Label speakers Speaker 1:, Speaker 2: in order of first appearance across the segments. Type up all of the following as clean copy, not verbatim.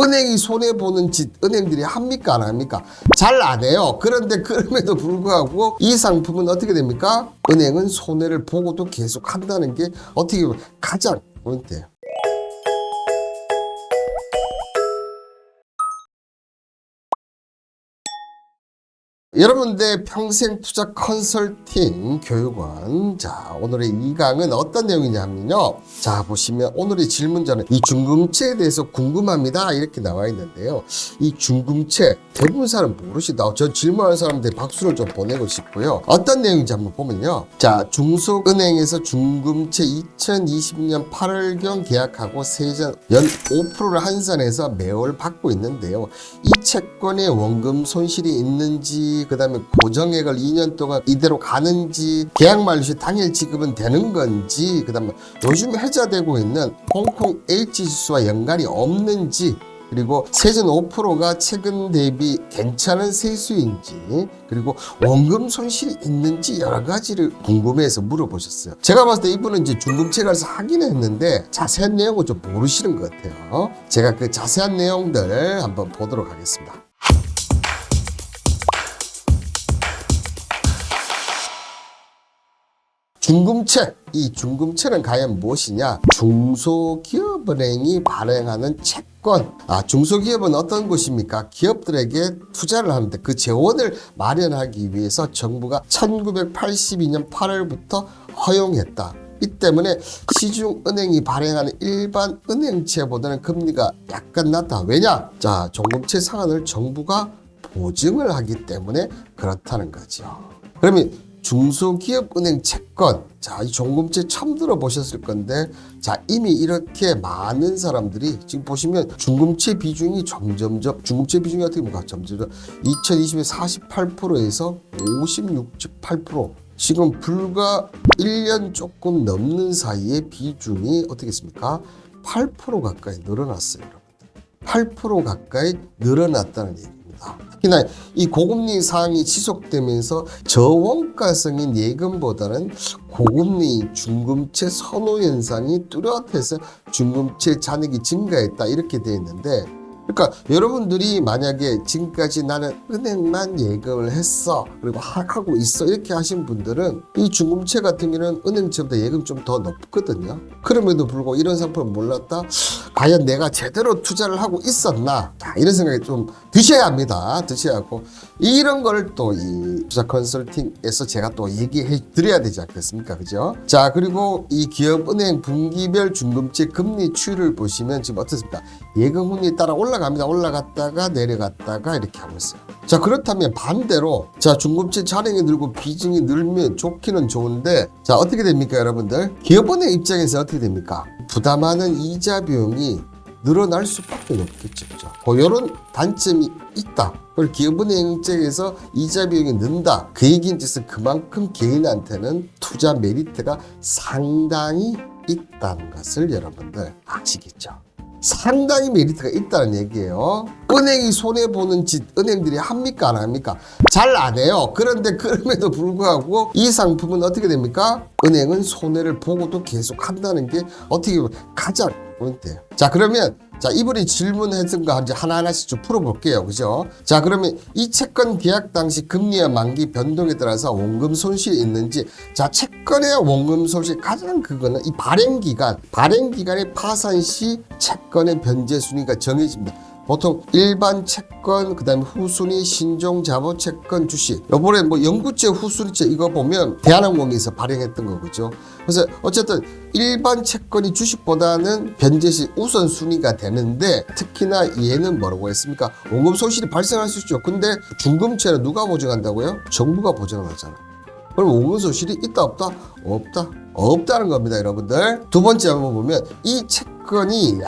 Speaker 1: 은행이 손해보는 짓 은행들이 합니까 안 합니까? 잘 안 해요. 그런데 그럼에도 불구하고 이 상품은 어떻게 됩니까? 은행은 손해를 보고도 계속 한다는 게 어떻게 보면 가장 포인트예요. 여러분들 평생 투자 컨설팅 교육원. 자, 오늘의 2강은 어떤 내용이냐 하면요. 자, 보시면 오늘의 질문자는 이 중금채에 대해서 궁금합니다. 이렇게 나와 있는데요. 이 중금채 대부분 사람 모르시다. 저 질문하는 사람들 박수를 좀 보내고 싶고요. 어떤 내용인지 한번 보면요. 자, 중소은행에서 중금채 2020년 8월경 계약하고 세전 연 5%를 한산해서 매월 받고 있는데요. 이 채권에 원금 손실이 있는지, 그 다음에 고정액을 2년 동안 이대로 가는지, 계약 만료 시 당일 지급은 되는 건지, 그 다음에 요즘 해자되고 있는 홍콩 H지수와 연관이 없는지, 그리고 세전 5%가 최근 대비 괜찮은 세수인지, 그리고 원금 손실이 있는지 여러 가지를 궁금해서 물어보셨어요. 제가 봤을 때 이분은 이제 중금채 가서 하긴 했는데 자세한 내용을 좀 모르시는 것 같아요. 제가 그 자세한 내용들 한번 보도록 하겠습니다. 중금채, 이 중금채는 과연 무엇이냐? 중소기업은행이 발행하는 채권. 중소기업은 어떤 곳입니까? 기업들에게 투자를 하는데 그 재원을 마련하기 위해서 정부가 1982년 8월부터 허용했다. 이 때문에 시중은행이 발행하는 일반 은행채보다는 금리가 약간 낮다. 왜냐? 자, 중금채 상환을 정부가 보증을 하기 때문에 그렇다는 거죠. 그러면 중소기업은행 채권, 자, 이 중금채 처음 들어보셨을 건데, 자, 이미 이렇게 많은 사람들이 지금 보시면 중금채 비중이 점점점, 중금채 비중이 어떻게 됩니까? 점점점 2020년 48%에서 56.8%, 지금 불과 1년 조금 넘는 사이에 비중이 어떻게 됐습니까? 8% 가까이 늘어났어요, 여러분. 8% 가까이 늘어났다는 얘기. 특히나 이 고금리 상황이 지속되면서 저원가성인 예금보다는 고금리 중금채 선호 현상이 뚜렷해서 중금채 잔액이 증가했다 이렇게 되어 있는데, 그러니까 여러분들이 만약에 지금까지 나는 은행만 예금을 했어 그리고 하고 있어 이렇게 하신 분들은 이 중금채 같은 경우는 은행채보다 예금 좀 더 높거든요. 그럼에도 불구하고 이런 상품을 몰랐다, 과연 내가 제대로 투자를 하고 있었나, 자, 이런 생각이 좀 드셔야 합니다. 드셔야 하고, 이런 걸 또 이 투자 컨설팅에서 제가 또 얘기해 드려야 되지 않겠습니까? 그죠? 자, 그리고 이 기업은행 분기별 중금채 금리 추이를 보시면 지금 어떻습니까? 예금 금리에 따라 올라갑니다. 올라갔다가 내려갔다가 이렇게 하고 있어요. 자, 그렇다면 반대로, 자, 중금채 잔액이 늘고 비중이 늘면 좋기는 좋은데, 자, 어떻게 됩니까, 여러분들? 기업은행 입장에서 어떻게 됩니까? 부담하는 이자 비용이 늘어날 수밖에 없겠죠. 그죠? 이런 단점이 있다. 그걸 기업은행 입장에서 이자 비용이 는다. 그 얘기인즉슨 그만큼 개인한테는 투자 메리트가 상당히 있다는 것을 여러분들 아시겠죠? 상당히 메리트가 있다는 얘기예요. 은행이 손해보는 짓 은행들이 합니까 안 합니까? 잘 안 해요. 그런데 그럼에도 불구하고 이 상품은 어떻게 됩니까? 은행은 손해를 보고도 계속 한다는 게 어떻게 보면 가장 포인트예요. 자, 그러면 자, 이분이 질문했던 거 이제 하나하나씩 좀 풀어볼게요. 그죠? 자, 그러면 이 채권 계약 당시 금리와 만기 변동에 따라서 원금 손실이 있는지, 자, 채권의 원금 손실 가장 그거는 이 발행기간의 파산 시 채권의 변제 순위가 정해집니다. 보통 일반 채권, 그 다음에 후순위, 신종 자본채권, 주식. 요번에 뭐 영구채, 후순위채 이거 보면 대한항공에서 발행했던 거죠. 그래서 어쨌든 일반 채권이 주식보다는 변제 시 우선순위가 되는데, 특히나 얘는 뭐라고 했습니까? 원금 손실이 발생할 수 있죠. 근데 중금채는 누가 보증한다고요? 정부가 보증하잖아. 그럼 원금 손실이 있다 없다? 없다. 없다는 겁니다, 여러분들. 두 번째 한번 보면 이 채권이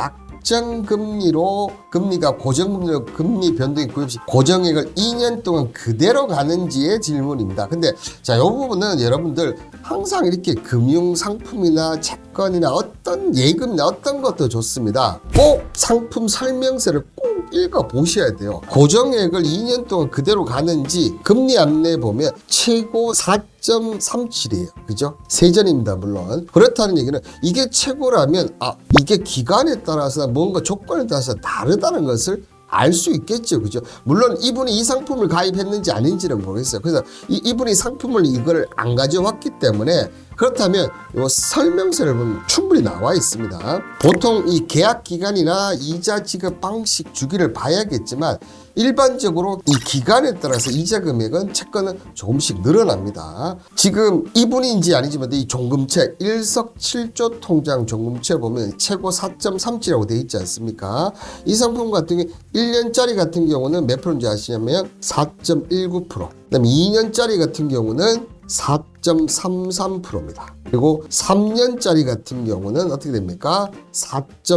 Speaker 1: 고정금리로, 금리가 고정금리로 금리 변동이 구입 시 고정액을 2년 동안 그대로 가는지의 질문입니다. 근데 자, 이 부분은 여러분들 항상 이렇게 금융상품이나 채권이나 어떤 예금이나 어떤 것도 좋습니다. 꼭 상품 설명서를 꼭 꼭 읽어보셔야 돼요. 고정액을 2년 동안 그대로 가는지 금리 안내 보면 최고 4.37이에요. 그죠? 세전입니다. 물론. 그렇다는 얘기는 이게 최고라면 이게 기간에 따라서 뭔가 조건에 따라서 다르다는 것을 알 수 있겠죠. 그죠? 물론 이분이 이 상품을 가입했는지 아닌지는 모르겠어요. 그래서 이분이 상품을 이걸 안 가져왔기 때문에 그렇다면 이 설명서를 보면 충분히 나와 있습니다. 보통 이 계약 기간이나 이자 지급 방식 주기를 봐야겠지만 일반적으로 이 기간에 따라서 이자 금액은 채권은 조금씩 늘어납니다. 지금 이분인지 아니지만 이 종금채 일석칠조 통장 종금채 보면 최고 4.37이라고 되어 있지 않습니까? 이 상품 같은 경우 1년짜리 같은 경우는 몇 프로인지 아시냐면 4.19%. 그다음에 2년짜리 같은 경우는 4.33%입니다. 그리고 3년짜리 같은 경우는 어떻게 됩니까?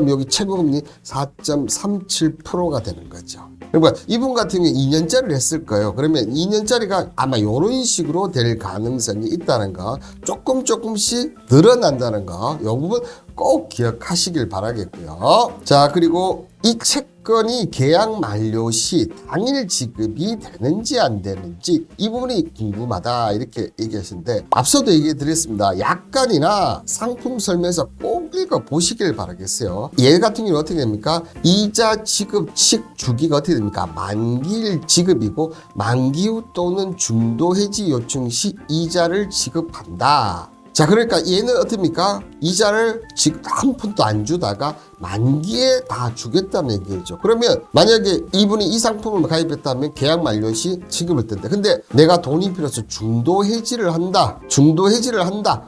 Speaker 1: 여기 최고금리 4.37%가 되는 거죠. 그러니까 이분 같은 경우 2년짜리를 했을 거예요. 그러면 2년짜리가 아마 이런 식으로 될 가능성이 있다는 거, 조금씩 늘어난다는 거, 이 부분 꼭 기억하시길 바라겠고요. 자, 그리고 이 채권이 계약 만료 시 당일 지급이 되는지 안 되는지 이 부분이 궁금하다 이렇게 얘기하시는데 앞서도 얘기해 드렸습니다. 약관이나 상품 설명서 꼭 읽어보시길 바라겠어요. 얘 같은 경우는 어떻게 됩니까? 이자 지급식 주기가 어떻게 됩니까? 만기일 지급이고 만기 후 또는 중도 해지 요청 시 이자를 지급한다. 자, 그러니까 얘는 어떻습니까? 이자를 지금 한 푼도 안 주다가 만기에 다 주겠다는 얘기죠. 그러면 만약에 이분이 이 상품을 가입했다면 계약 만료 시 지급을 텐데, 근데 내가 돈이 필요해서 중도 해지를 한다.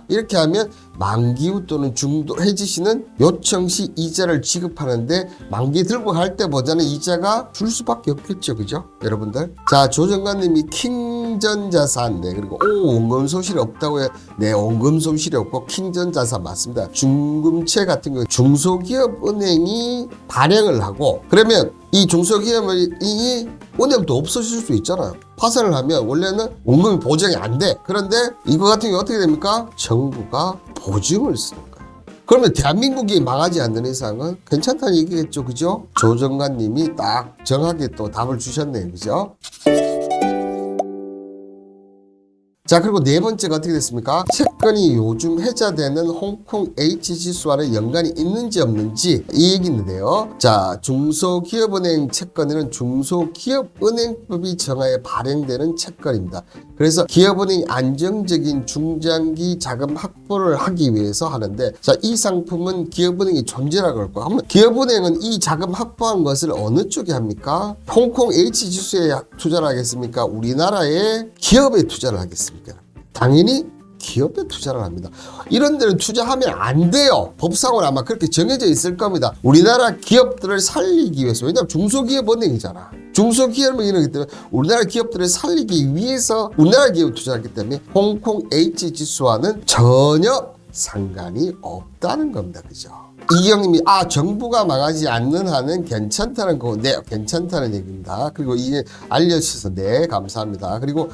Speaker 1: 이렇게 하면 만기 후 또는 중도 해지 시는 요청 시 이자를 지급하는데 만기 들고 갈 때보다는 이자가 줄 수밖에 없겠죠. 그죠? 여러분들. 자, 조정관님이 킹전자산, 네, 그리고 원금 손실이 없다고 해요. 네, 원금 손실이 없고 킹전자산 맞습니다. 중금채 같은 경우 중소기업 은행이 발행을 하고, 그러면 이 중소기업이 은행도 없어질 수 있잖아요. 파산을 하면 원래는 원금이 보증이 안 돼. 그런데 이거 같은 경우 어떻게 됩니까? 정부가 보증을 쓰는 거예요. 그러면 대한민국이 망하지 않는 이상은 괜찮다는 얘기겠죠. 그죠? 조정관님이 딱 정확하게 또 답을 주셨네요. 그죠? 자, 그리고 네 번째가 어떻게 됐습니까? 채권이 요즘 해자되는 홍콩 H지수와는 연관이 있는지 없는지 이 얘기인데요. 자, 중소기업은행 채권에는 중소기업은행법이 정하에 발행되는 채권입니다. 그래서 기업은행이 안정적인 중장기 자금 확보를 하기 위해서 하는데, 자, 이 상품은 기업은행이 존재라고 할 거야. 기업은행은 이 자금 확보한 것을 어느 쪽에 합니까? 홍콩 H지수에 투자를 하겠습니까? 우리나라의 기업에 투자를 하겠습니까? 당연히 기업에 투자를 합니다. 이런 데는 투자하면 안 돼요. 법상으로 아마 그렇게 정해져 있을 겁니다. 우리나라 기업들을 살리기 위해서. 왜냐하면 중소기업은행이잖아. 중소기업은행이기 때문에 우리나라 기업들을 살리기 위해서 우리나라 기업에 투자하기 때문에 홍콩 H지수와는 전혀 상관이 없다는 겁니다. 그죠? 이경님이 정부가 망하지 않는 한은 괜찮다는 거. 네, 괜찮다는 얘기입니다. 그리고 이게 알려주셔서 네, 감사합니다. 그리고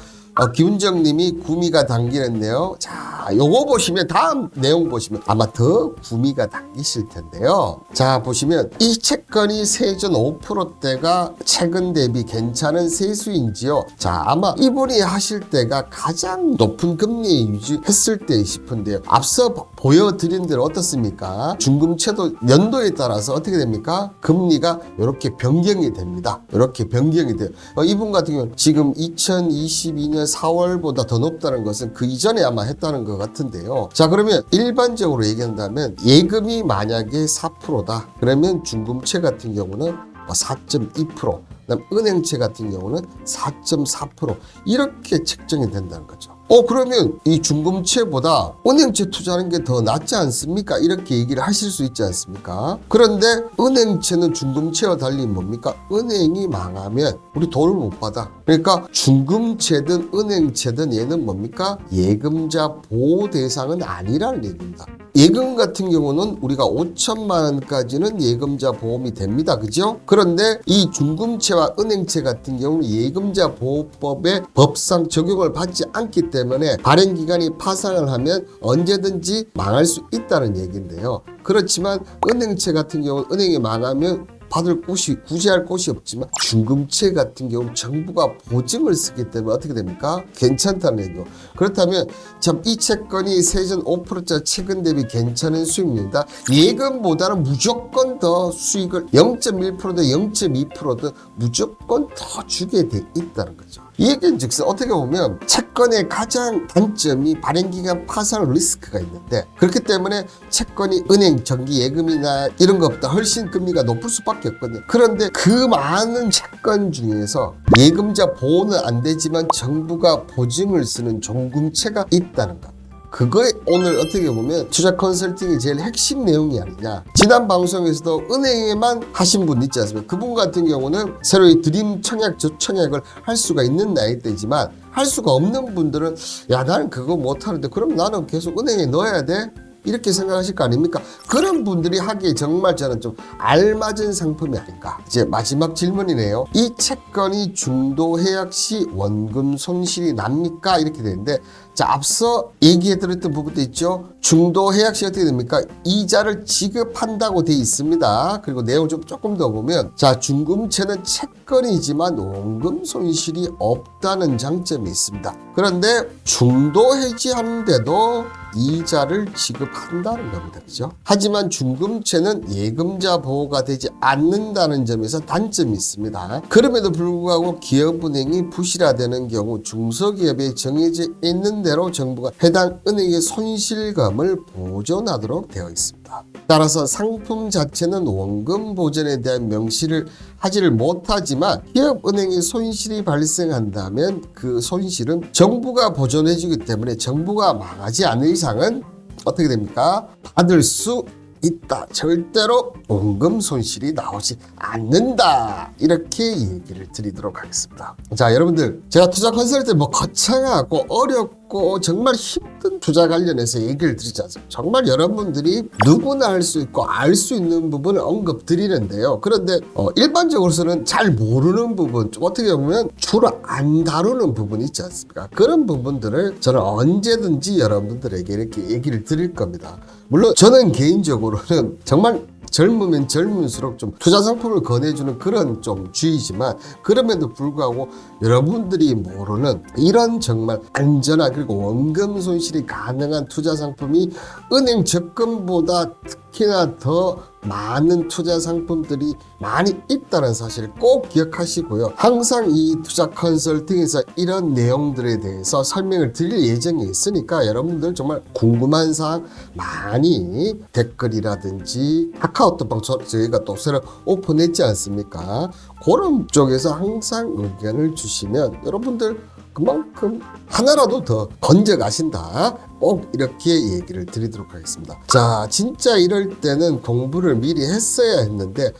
Speaker 1: 기훈정님이 구미가 당기는데요. 자, 요거 보시면 다음 내용 보시면 아마 더 구미가 당기실 텐데요. 자, 보시면 이 채권이 세전 5%대가 최근 대비 괜찮은 세수인지요. 자, 아마 이분이 하실 때가 가장 높은 금리 유지했을 때 싶은데요. 앞서 보여드린 대로 어떻습니까? 중금채도 연도에 따라서 어떻게 됩니까? 금리가 이렇게 변경이 됩니다. 이렇게 변경이 돼요. 이분 같은 경우는 지금 2022년 4월보다 더 높다는 것은 그 이전에 아마 했다는 것 같은데요. 자, 그러면 일반적으로 얘기한다면 예금이 만약에 4%다. 그러면 중금채 같은 경우는 4.2%, 그다음 은행채 같은 경우는 4.4% 이렇게 책정이 된다는 거죠. 그러면 이 중금채보다 은행채 투자하는 게 더 낫지 않습니까? 이렇게 얘기를 하실 수 있지 않습니까? 그런데 은행채는 중금채와 달리 뭡니까? 은행이 망하면 우리 돈을 못 받아. 그러니까 중금채든 은행채든 얘는 뭡니까? 예금자 보호 대상은 아니라는 얘기입니다. 예금 같은 경우는 우리가 5천만 원까지는 예금자 보험이 됩니다. 그죠? 그런데 이 중금채와 은행채 같은 경우는 예금자 보호법의 법상 적용을 받지 않기 때문에 발행기간이 파산을 하면 언제든지 망할 수 있다는 얘기인데요. 그렇지만 은행채 같은 경우는 은행이 망하면 받을 곳이 구제할 곳이 없지만 중금채 같은 경우는 정부가 보증을 쓰기 때문에 어떻게 됩니까? 괜찮다는 얘기고. 그렇다면 참 이 채권이 세전 5%짜리 채권 대비 괜찮은 수익률이다. 예금보다는 무조건 더 수익을 0.1%든 0.2%든 무조건 더 주게 돼 있다는 거죠. 이 얘기는 즉슨 어떻게 보면 채권의 가장 단점이 발행기간 파산 리스크가 있는데, 그렇기 때문에 채권이 은행, 정기 예금이나 이런 것보다 훨씬 금리가 높을 수밖에 없거든요. 그런데 그 많은 채권 중에서 예금자 보호는 안 되지만 정부가 보증을 쓰는 종금채가 있다는 것. 그거에 오늘 어떻게 보면 투자 컨설팅이 제일 핵심 내용이 아니냐. 지난 방송에서도 은행에만 하신 분 있지 않습니까? 그분 같은 경우는 새로 이 드림 청약, 저청약을 할 수가 있는 나이대지만 할 수가 없는 분들은 야, 나는 그거 못하는데 그럼 나는 계속 은행에 넣어야 돼? 이렇게 생각하실 거 아닙니까? 그런 분들이 하기에 정말 저는 좀 알맞은 상품이 아닌가. 이제 마지막 질문이네요. 이 채권이 중도해약 시 원금 손실이 납니까? 이렇게 되는데, 자, 앞서 얘기해드렸던 부분도 있죠. 중도해약 시 어떻게 됩니까? 이자를 지급한다고 돼 있습니다. 그리고 내용 좀 조금 더 보면, 자, 중금채는 채권이지만 원금 손실이 없다는 장점이 있습니다. 그런데 중도 해지하는데도 이자를 지급한다는 겁니다. 그죠? 하지만 중금채는 예금자 보호가 되지 않는다는 점에서 단점이 있습니다. 그럼에도 불구하고 기업은행이 부실화되는 경우 중소기업에 정해져 있는 대로 정부가 해당 은행의 손실금을 보존하도록 되어 있습니다. 따라서 상품 자체는 원금 보전에 대한 명시를 하지를 못하지만 기업은행의 손실이 발생한다면 그 손실은 정부가 보존해주기 때문에 정부가 망하지 않는 이상은 어떻게 됩니까? 받을 수 있다. 절대로 원금 손실이 나오지 않는다. 이렇게 얘기를 드리도록 하겠습니다. 자, 여러분들, 제가 투자 컨설팅 거창하고 어렵고 정말 힘든 투자 관련해서 얘기를 드리지 않습니까? 정말 여러분들이 누구나 할 수 있고 알 수 있는 부분을 언급 드리는데요. 그런데 일반적으로서는 잘 모르는 부분, 좀 어떻게 보면 주로 안 다루는 부분이 있지 않습니까? 그런 부분들을 저는 언제든지 여러분들에게 이렇게 얘기를 드릴 겁니다. 물론 저는 개인적으로는 정말 젊으면 젊을수록 좀 투자 상품을 권해주는 그런 좀 주의지만, 그럼에도 불구하고 여러분들이 모르는 이런 정말 안전한 그리고 원금 손실이 가능한 투자 상품이 은행 적금보다 특히나 더 많은 투자 상품들이 많이 있다는 사실을 꼭 기억하시고요. 항상 이 투자 컨설팅에서 이런 내용들에 대해서 설명을 드릴 예정이 있으니까 여러분들 정말 궁금한 사항 많이 댓글이라든지 카카오톡방 저희가 또 새로 오픈했지 않습니까? 그런 쪽에서 항상 의견을 주시면 여러분들 그만큼 하나라도 더 건져 가신다. 꼭 이렇게 얘기를 드리도록 하겠습니다. 자, 진짜 이럴 때는 공부를 미리 했어야 했는데,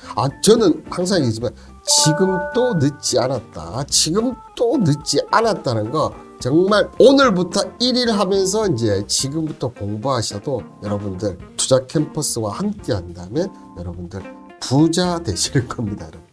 Speaker 1: 저는 항상 얘기지만 지금 또 늦지 않았다. 지금 또 늦지 않았다는 거 정말 오늘부터 1일 하면서 이제 지금부터 공부하셔도 여러분들 투자 캠퍼스와 함께 한다면 여러분들 부자 되실 겁니다, 여러분들.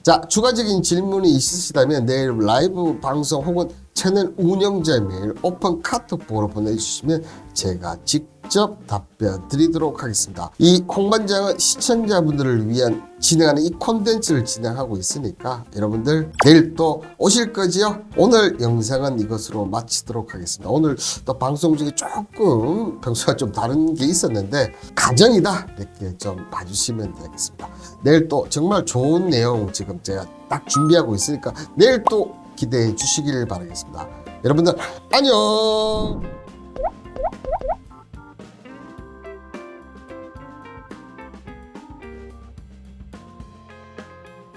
Speaker 1: 자, 추가적인 질문이 있으시다면 내일 라이브 방송 혹은 채널 운영자 메일 오픈 카톡으로 보내주시면 제가 직접 답변 드리도록 하겠습니다. 이 홍반장은 시청자분들을 위한 진행하는 이 콘텐츠를 진행하고 있으니까 여러분들 내일 또 오실 거지요? 오늘 영상은 이것으로 마치도록 하겠습니다. 오늘 또 방송 중에 조금 평소와 좀 다른 게 있었는데 가정이다 이렇게 좀 봐주시면 되겠습니다. 내일 또 정말 좋은 내용 지금 제가 딱 준비하고 있으니까 내일 또 기대해 주시길 바라겠습니다. 여러분들 안녕.